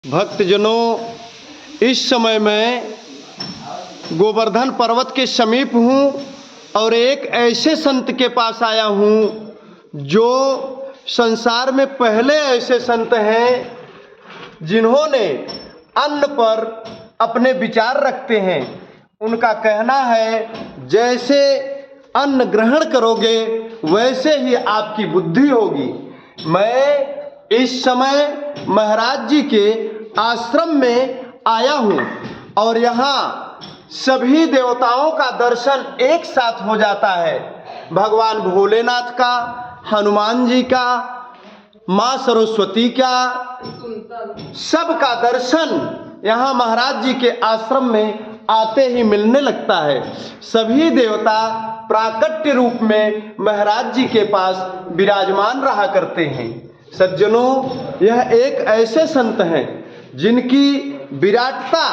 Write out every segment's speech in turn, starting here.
भक्तजनों, इस समय मैं गोवर्धन पर्वत के समीप हूँ और एक ऐसे संत के पास आया हूँ जो संसार में पहले ऐसे संत हैं जिन्होंने अन्न पर अपने विचार रखते हैं। उनका कहना है, जैसे अन्न ग्रहण करोगे वैसे ही आपकी बुद्धि होगी। मैं इस समय महाराज जी के आश्रम में आया हूँ और यहाँ सभी देवताओं का दर्शन एक साथ हो जाता है। भगवान भोलेनाथ का, हनुमान जी का, माँ सरस्वती का, सबका दर्शन यहाँ महाराज जी के आश्रम में आते ही मिलने लगता है। सभी देवता प्राकट्य रूप में महाराज जी के पास विराजमान रहा करते हैं। सज्जनों, यह एक ऐसे संत हैं जिनकी विराटता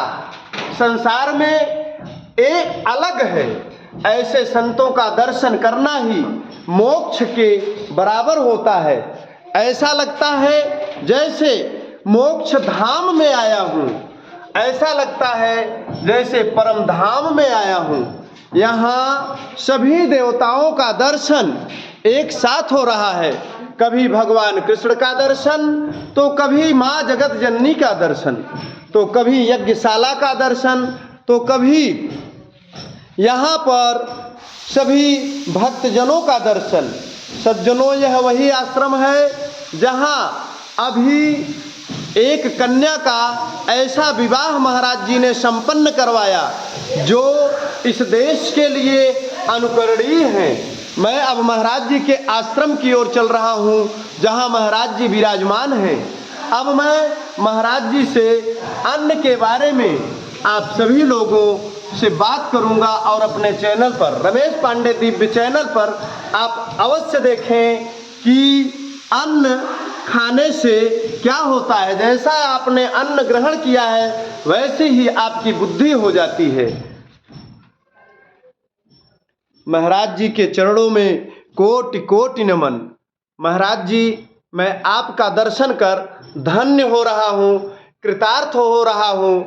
संसार में एक अलग है। ऐसे संतों का दर्शन करना ही मोक्ष के बराबर होता है। ऐसा लगता है जैसे मोक्ष धाम में आया हूँ, ऐसा लगता है जैसे परम धाम में आया हूँ। यहाँ सभी देवताओं का दर्शन एक साथ हो रहा है। कभी भगवान कृष्ण का दर्शन, तो कभी माँ जगत जननी का दर्शन, तो कभी यज्ञशाला का दर्शन, तो कभी यहाँ पर सभी भक्तजनों का दर्शन। सज्जनों, यह वही आश्रम है जहाँ अभी एक कन्या का ऐसा विवाह महाराज जी ने संपन्न करवाया जो इस देश के लिए अनुकरणीय है। मैं अब महाराज जी के आश्रम की ओर चल रहा हूँ जहाँ महाराज जी विराजमान हैं। अब मैं महाराज जी से अन्न के बारे में आप सभी लोगों से बात करूँगा और अपने चैनल पर, रमेश पांडे दिव्य चैनल पर आप अवश्य देखें कि अन्न खाने से क्या होता है। जैसा आपने अन्न ग्रहण किया है वैसे ही आपकी बुद्धि हो जाती है। महाराज जी के चरणों में कोटि कोटि नमन। महाराज जी, मैं आपका दर्शन कर धन्य हो रहा हूँ, कृतार्थ हो रहा हूँ।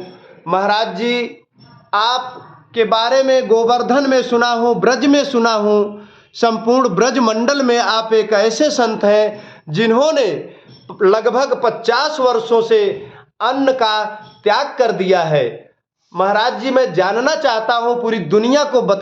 महाराज जी, आपके बारे में गोवर्धन में सुना हूँ, ब्रज में सुना हूँ। संपूर्ण ब्रज मंडल में आप एक ऐसे संत हैं जिन्होंने लगभग 50 वर्षों से अन्न का त्याग कर दिया है। महाराज जी, मैं जानना चाहता हूँ, पूरी दुनिया को बता